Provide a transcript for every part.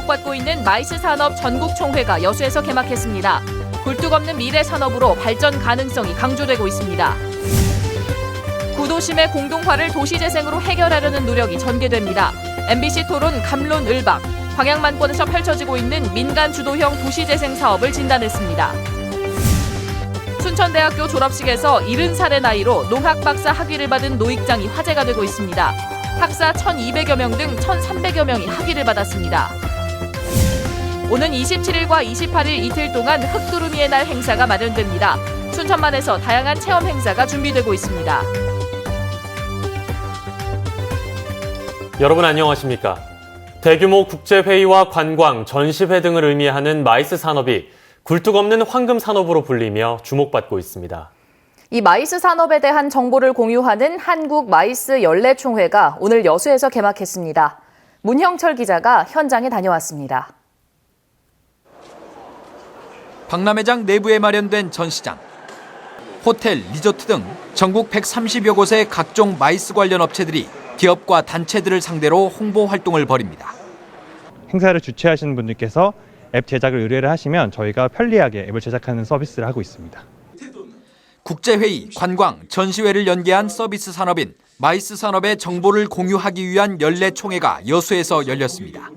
주목받고 있는 마이스 산업 전국총회가 여수에서 개막했습니다. 굴뚝 없는 미래 산업으로 발전 가능성이 강조되고 있습니다. 구도심의 공동화를 도시재생으로 해결하려는 노력이 전개됩니다. MBC 토론 감론을박, 광양만권에서 펼쳐지고 있는 민간 주도형 도시재생 사업을 진단했습니다. 순천대학교 졸업식에서 70살의 나이로 농학 박사 학위를 받은 노익장이 화제가 되고 있습니다. 학사 1,200여 명 등 1,300여 명이 학위를 받았습니다. 오는 27일과 28일 이틀 동안 흙두루미의 날 행사가 마련됩니다. 순천만에서 다양한 체험 행사가 준비되고 있습니다. 여러분 안녕하십니까? 대규모 국제회의와 관광, 전시회 등을 의미하는 마이스 산업이 굴뚝 없는 황금 산업으로 불리며 주목받고 있습니다. 이 마이스 산업에 대한 정보를 공유하는 한국 마이스 연례총회가 오늘 여수에서 개막했습니다. 문형철 기자가 현장에 다녀왔습니다. 박람회장 내부에 마련된 전시장. 호텔, 리조트 등 전국 130여 곳의 각종 마이스 관련 업체들이 기업과 단체들을 상대로 홍보 활동을 벌입니다. 행사를 주최하시는 분들께서 앱 제작을 의뢰를 하시면 저희가 편리하게 앱을 제작하는 서비스를 하고 있습니다. 국제회의, 관광, 전시회를 연계한 서비스 산업인 마이스 산업의 정보를 공유하기 위한 연례총회가 여수에서 열렸습니다.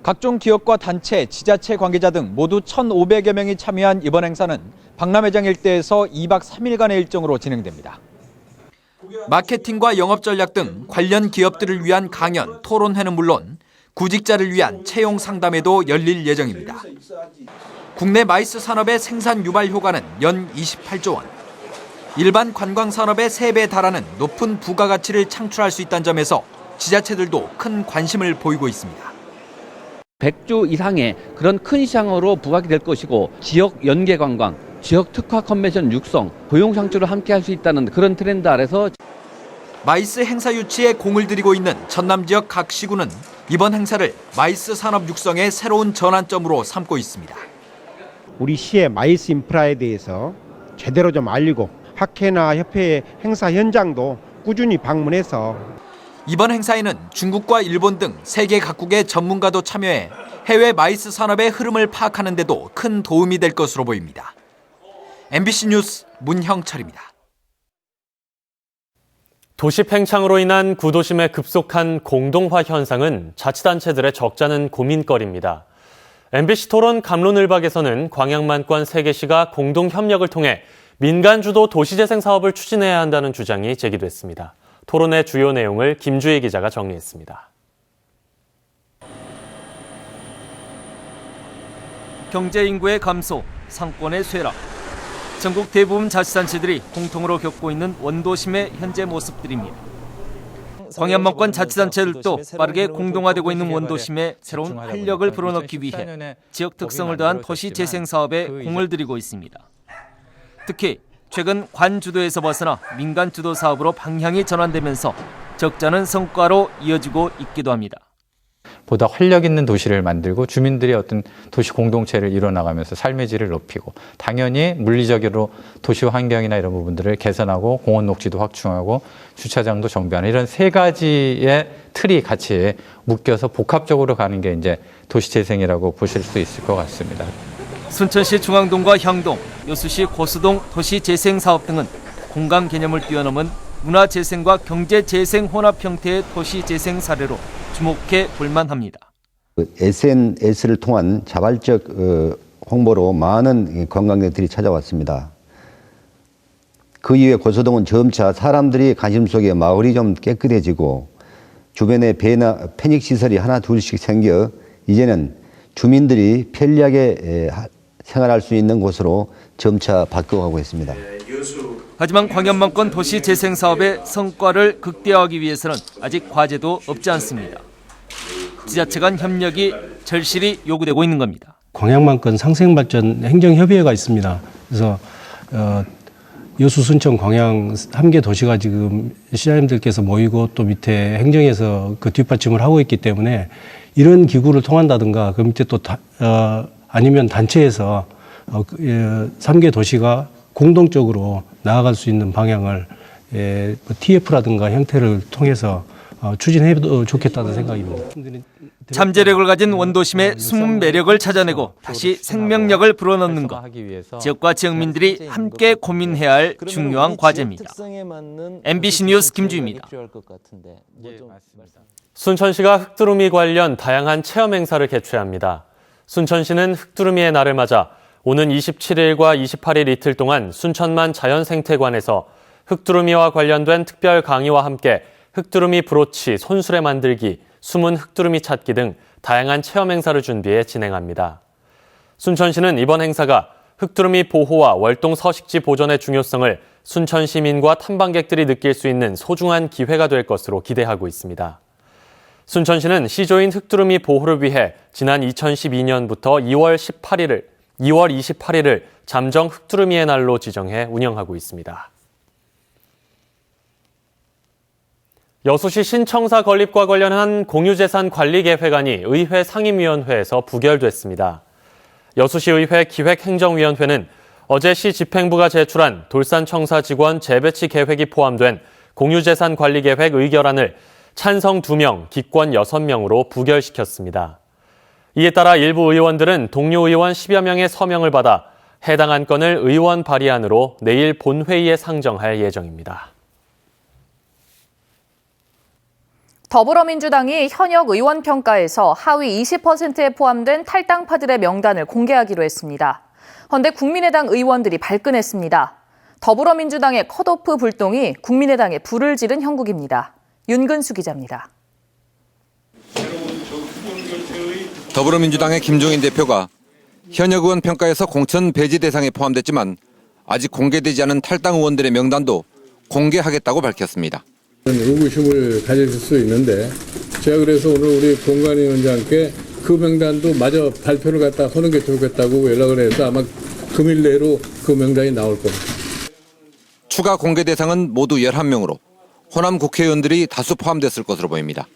각종 기업과 단체, 지자체 관계자 등 모두 1,500여 명이 참여한 이번 행사는 박람회장 일대에서 2박 3일간의 일정으로 진행됩니다. 마케팅과 영업 전략 등 관련 기업들을 위한 강연, 토론회는 물론 구직자를 위한 채용 상담회도 열릴 예정입니다. 국내 마이스 산업의 생산 유발 효과는 연 28조 원. 일반 관광 산업의 3배에 달하는 높은 부가가치를 창출할 수 있다는 점에서 지자체들도 큰 관심을 보이고 있습니다. 100조 이상의 그런 큰 시장으로 부각이 될 것이고 지역 연계 관광, 지역 특화 컨벤션 육성, 고용 창출을 함께 할 수 있다는 그런 트렌드 아래서 마이스 행사 유치에 공을 들이고 있는 전남 지역 각 시군은 이번 행사를 마이스 산업 육성의 새로운 전환점으로 삼고 있습니다. 우리 시의 마이스 인프라에 대해서 제대로 좀 알리고 학회나 협회의 행사 현장도 꾸준히 방문해서 이번 행사에는 중국과 일본 등 세계 각국의 전문가도 참여해 해외 마이스 산업의 흐름을 파악하는 데도 큰 도움이 될 것으로 보입니다. MBC 뉴스 문형철입니다. 도시 팽창으로 인한 구도심의 급속한 공동화 현상은 자치단체들의 적잖은 고민거리입니다. MBC 토론 감론을박에서는 광양만권 3개시가 공동협력을 통해 민간주도 도시재생 사업을 추진해야 한다는 주장이 제기됐습니다. 토론의 주요 내용을 김주혜 기자가 정리했습니다. 경제 인구의 감소, 상권의 쇠락. 전국 대부분 자치단체들이 공통으로 겪고 있는 원도심의 현재 모습들입니다. 광양만권 자치단체들도 빠르게 공동화되고 있는 원도심에 새로운 활력을 불어넣기 위해 지역 특성을 더한 도시재생 사업에 공을 들이고 있습니다. 특히 최근 관주도에서 벗어나 민간주도 사업으로 방향이 전환되면서 적잖은 성과로 이어지고 있기도 합니다. 보다 활력 있는 도시를 만들고 주민들의 어떤 도시 공동체를 이뤄나가면서 삶의 질을 높이고 당연히 물리적으로 도시 환경이나 이런 부분들을 개선하고 공원 녹지도 확충하고 주차장도 정비하는 이런 3가지의 틀이 같이 묶여서 복합적으로 가는 게 이제 도시재생이라고 보실 수 있을 것 같습니다. 순천시 중앙동과 향동, 여수시 고수동 도시재생 사업 등은 공감 개념을 뛰어넘은 문화재생과 경제재생 혼합 형태의 도시재생 사례로 주목해 볼만합니다. SNS를 통한 자발적 홍보로 많은 관광객들이 찾아왔습니다. 그 이후에 고수동은 점차 사람들이 관심 속에 마을이 좀 깨끗해지고 주변에 배나 편익시설이 하나 둘씩 생겨 이제는 주민들이 편리하게 생활할 수 있는 곳으로 점차 바뀌어가고 있습니다. 하지만 광양만권 도시재생 사업의 성과를 극대화하기 위해서는 아직 과제도 없지 않습니다. 지자체 간 협력이 절실히 요구되고 있는 겁니다. 광양만권 상생발전 행정협의회가 있습니다. 그래서 여수, 순천, 광양 3개 도시가 지금 시장님들께서 모이고 또 밑에 행정에서 그 뒷받침을 하고 있기 때문에 이런 기구를 통한다든가 그 밑에 또 아니면 단체에서 3개 도시가 공동적으로 나아갈 수 있는 방향을 TF라든가 형태를 통해서 추진해도 좋겠다는 생각입니다. 잠재력을 가진 원도심의 숨은 매력을 찾아내고 다시 생명력을 불어넣는 것. 지역과 지역민들이 함께 고민해야 할 중요한 과제입니다. MBC 뉴스 김주희입니다. 순천시가 흑두루미 관련 다양한 체험 행사를 개최합니다. 순천시는 흑두루미의 날을 맞아 오는 27일과 28일 이틀 동안 순천만 자연생태관에서 흑두루미와 관련된 특별 강의와 함께 흑두루미 브로치, 손수레 만들기, 숨은 흑두루미 찾기 등 다양한 체험 행사를 준비해 진행합니다. 순천시는 이번 행사가 흑두루미 보호와 월동 서식지 보존의 중요성을 순천 시민과 탐방객들이 느낄 수 있는 소중한 기회가 될 것으로 기대하고 있습니다. 순천시는 시조인 흑두루미 보호를 위해 지난 2012년부터 2월 28일을 잠정 흑두루미의 날로 지정해 운영하고 있습니다. 여수시 신청사 건립과 관련한 공유재산 관리계획안이 의회 상임위원회에서 부결됐습니다. 여수시의회 기획행정위원회는 어제 시 집행부가 제출한 돌산청사 직원 재배치 계획이 포함된 공유재산 관리계획 의결안을 찬성 2명, 기권 6명으로 부결시켰습니다. 이에 따라 일부 의원들은 동료 의원 10여 명의 서명을 받아 해당 안건을 의원 발의안으로 내일 본회의에 상정할 예정입니다. 더불어민주당이 현역 의원 평가에서 하위 20%에 포함된 탈당파들의 명단을 공개하기로 했습니다. 그런데 국민의당 의원들이 발끈했습니다. 더불어민주당의 컷오프 불똥이 국민의당에 불을 지른 형국입니다. 윤근수 기자입니다. 더불어민주당의 김종인 대표가 현역 의원 평가에서 공천 배제 대상에 포함됐지만 아직 공개되지 않은 탈당 의원들의 명단도 공개하겠다고 밝혔습니다. 의구심을 가질 수 있는데 제가 그래서 오늘 우리 공관위 위원장께 그 명단도 마저 발표를 갖다 하는 게 좋겠다고 연락을 해서 아마 금일 내로 그 명단이 나올 겁니다. 추가 공개 대상은 모두 11명으로 호남 국회의원들이 다수 포함됐을 것으로 보입니다.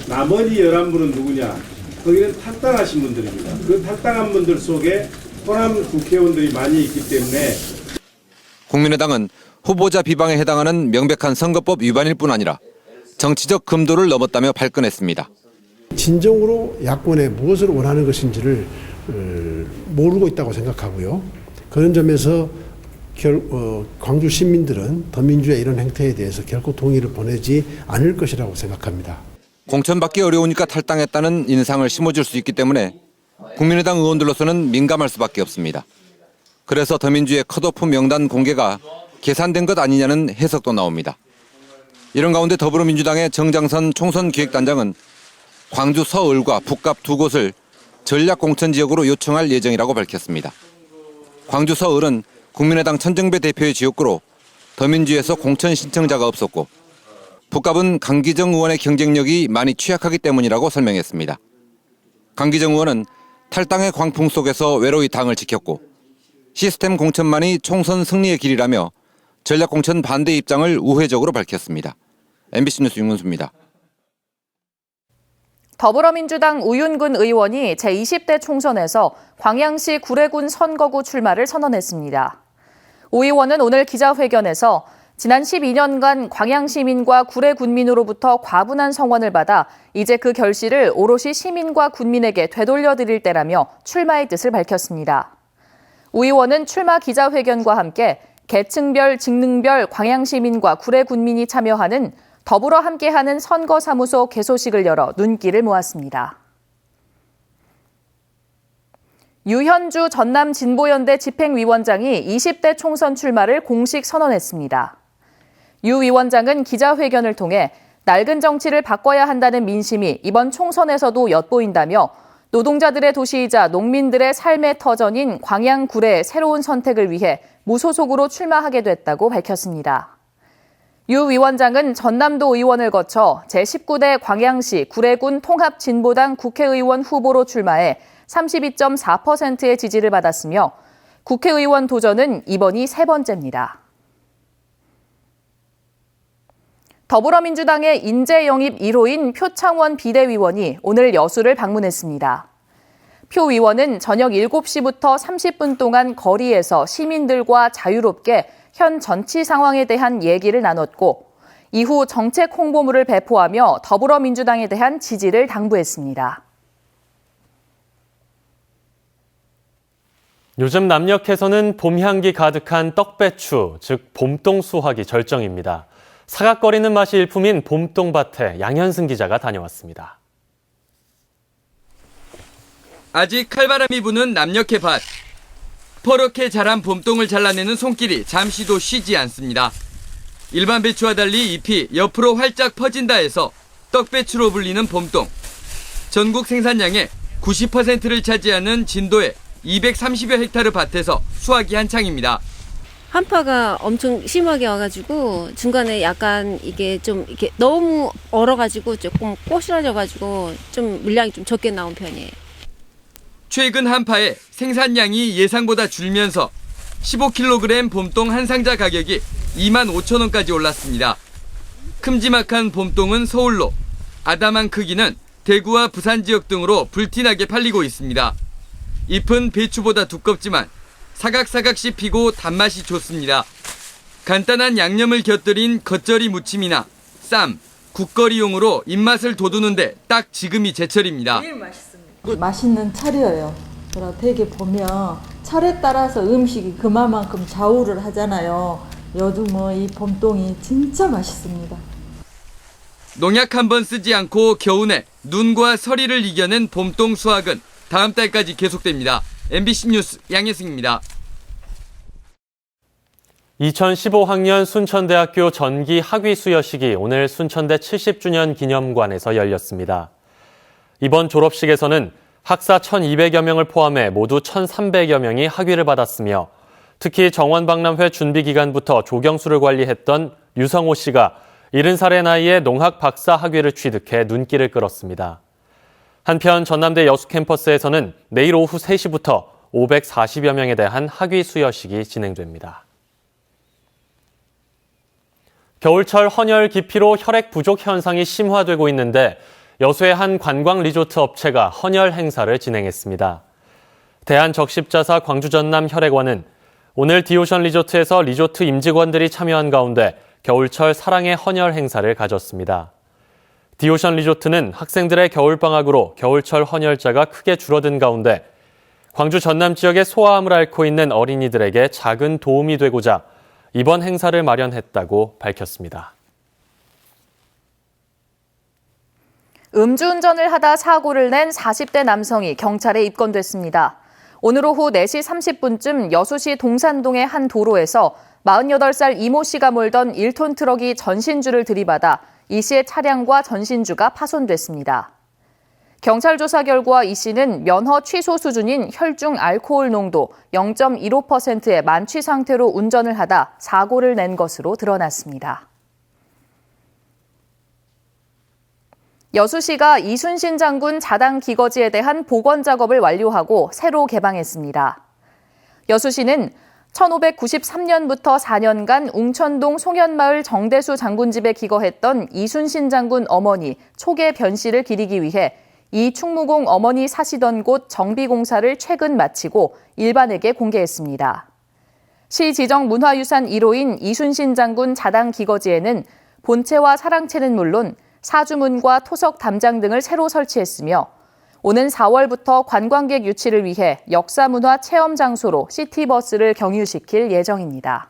나머지 11분은 누구냐? 거기는 탈당하신 분들입니다. 그 탈당한 분들 속에 호남 국회의원들이 많이 있기 때문에 국민의당은 후보자 비방에 해당하는 명백한 선거법 위반일 뿐 아니라 정치적 금도를 넘었다며 발끈했습니다. 진정으로 야권에 무엇을 원하는 것인지를 모르고 있다고 생각하고요. 그런 점에서 광주 시민들은 더민주의 이런 행태에 대해서 결코 동의를 보내지 않을 것이라고 생각합니다. 공천받기 어려우니까 탈당했다는 인상을 심어줄 수 있기 때문에 국민의당 의원들로서는 민감할 수밖에 없습니다. 그래서 더민주의 컷오프 명단 공개가 계산된 것 아니냐는 해석도 나옵니다. 이런 가운데 더불어민주당의 정장선 총선기획단장은 광주 서을과 북갑 두 곳을 전략공천지역으로 요청할 예정이라고 밝혔습니다. 광주 서을은 국민의당 천정배 대표의 지역구로 더민주에서 공천 신청자가 없었고 북갑은 강기정 의원의 경쟁력이 많이 취약하기 때문이라고 설명했습니다. 강기정 의원은 탈당의 광풍 속에서 외로이 당을 지켰고 시스템 공천만이 총선 승리의 길이라며 전략공천 반대 입장을 우회적으로 밝혔습니다. MBC 뉴스 윤근수입니다. 더불어민주당 우윤근 의원이 제20대 총선에서 광양시 구례군 선거구 출마를 선언했습니다. 오 의원은 오늘 기자회견에서 지난 12년간 광양시민과 구례군민으로부터 과분한 성원을 받아 이제 그 결실을 오롯이 시민과 군민에게 되돌려드릴 때라며 출마의 뜻을 밝혔습니다. 오 의원은 출마 기자회견과 함께 계층별, 직능별 광양시민과 구례군민이 참여하는 더불어 함께하는 선거사무소 개소식을 열어 눈길을 모았습니다. 유현주 전남진보연대 집행위원장이 20대 총선 출마를 공식 선언했습니다. 유 위원장은 기자회견을 통해 낡은 정치를 바꿔야 한다는 민심이 이번 총선에서도 엿보인다며 노동자들의 도시이자 농민들의 삶의 터전인 광양 구례의 새로운 선택을 위해 무소속으로 출마하게 됐다고 밝혔습니다. 유 위원장은 전남도 의원을 거쳐 제19대 광양시 구례군 통합진보당 국회의원 후보로 출마해 32.4%의 지지를 받았으며 국회의원 도전은 이번이 세 번째입니다. 더불어민주당의 인재 영입 1호인 표창원 비대위원이 오늘 여수를 방문했습니다. 표 위원은 저녁 7시부터 30분 동안 거리에서 시민들과 자유롭게 현 정치 상황에 대한 얘기를 나눴고 이후 정책 홍보물을 배포하며 더불어민주당에 대한 지지를 당부했습니다. 요즘 남녘에서는 봄 향기 가득한 떡배추, 즉 봄동 수확이 절정입니다. 사각거리는 맛이 일품인 봄동밭에 양현승 기자가 다녀왔습니다. 아직 칼바람이 부는 남녘의 밭. 퍼렇게 자란 봄동을 잘라내는 손길이 잠시도 쉬지 않습니다. 일반 배추와 달리 잎이 옆으로 활짝 퍼진다 해서 떡배추로 불리는 봄동. 전국 생산량의 90%를 차지하는 진도의 230여 헥타르 밭에서 수확이 한창입니다. 한파가 엄청 심하게 와가지고 중간에 약간 이게 좀 이렇게 너무 얼어가지고 조금 꼬실어져가지고 좀 물량이 좀 적게 나온 편이에요. 최근 한파에 생산량이 예상보다 줄면서 15kg 봄동 한 상자 가격이 25,000원까지 올랐습니다. 큼지막한 봄동은 서울로, 아담한 크기는 대구와 부산 지역 등으로 불티나게 팔리고 있습니다. 잎은 배추보다 두껍지만 사각사각 씹히고 단맛이 좋습니다. 간단한 양념을 곁들인 겉절이 무침이나 쌈, 국거리용으로 입맛을 돋우는데 딱 지금이 제철입니다. 맛있는 차려요. 되게 보면 철에 따라서 음식이 그만큼 좌우를 하잖아요. 요즘은 이 봄동이 진짜 맛있습니다. 농약 한 번 쓰지 않고 겨우내 눈과 서리를 이겨낸 봄동 수확은 다음 달까지 계속됩니다. MBC 뉴스 양혜승입니다. 2015학년 순천대학교 전기 학위 수여식이 오늘 순천대 70주년 기념관에서 열렸습니다. 이번 졸업식에서는 학사 1,200여 명을 포함해 모두 1,300여 명이 학위를 받았으며 특히 정원박람회 준비 기간부터 조경수를 관리했던 유성호 씨가 70살의 나이에 농학 박사 학위를 취득해 눈길을 끌었습니다. 한편 전남대 여수 캠퍼스에서는 내일 오후 3시부터 540여 명에 대한 학위 수여식이 진행됩니다. 겨울철 헌혈 기피로 혈액 부족 현상이 심화되고 있는데 여수의 한 관광 리조트 업체가 헌혈 행사를 진행했습니다. 대한적십자사 광주 전남 혈액원은 오늘 디오션 리조트에서 리조트 임직원들이 참여한 가운데 겨울철 사랑의 헌혈 행사를 가졌습니다. 디오션 리조트는 학생들의 겨울방학으로 겨울철 헌혈자가 크게 줄어든 가운데 광주 전남 지역의 소아암을 앓고 있는 어린이들에게 작은 도움이 되고자 이번 행사를 마련했다고 밝혔습니다. 음주운전을 하다 사고를 낸 40대 남성이 경찰에 입건됐습니다. 오늘 오후 4시 30분쯤 여수시 동산동의 한 도로에서 48살 이모 씨가 몰던 1톤 트럭이 전신주를 들이받아 이 씨의 차량과 전신주가 파손됐습니다. 경찰 조사 결과 이 씨는 면허 취소 수준인 혈중 알코올 농도 0.15%의 만취 상태로 운전을 하다 사고를 낸 것으로 드러났습니다. 여수시가 이순신 장군 자당 기거지에 대한 복원 작업을 완료하고 새로 개방했습니다. 여수시는 1593년부터 4년간 웅천동 송현마을 정대수 장군 집에 기거했던 이순신 장군 어머니 초계 변씨를 기리기 위해 이 충무공 어머니 사시던 곳 정비공사를 최근 마치고 일반에게 공개했습니다. 시 지정 문화유산 1호인 이순신 장군 자당 기거지에는 본체와 사랑채는 물론 사주문과 토석 담장 등을 새로 설치했으며 오는 4월부터 관광객 유치를 위해 역사문화 체험 장소로 시티버스를 경유시킬 예정입니다.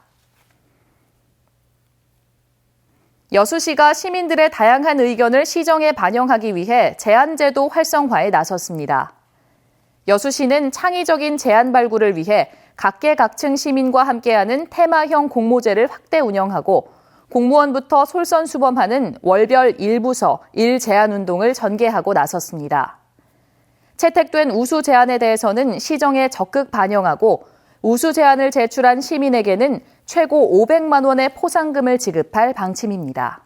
여수시가 시민들의 다양한 의견을 시정에 반영하기 위해 제안제도 활성화에 나섰습니다. 여수시는 창의적인 제안 발굴을 위해 각계각층 시민과 함께하는 테마형 공모제를 확대 운영하고 공무원부터 솔선수범하는 월별 1부서 1제안 운동을 전개하고 나섰습니다. 채택된 우수 제안에 대해서는 시정에 적극 반영하고 우수 제안을 제출한 시민에게는 최고 500만 원의 포상금을 지급할 방침입니다.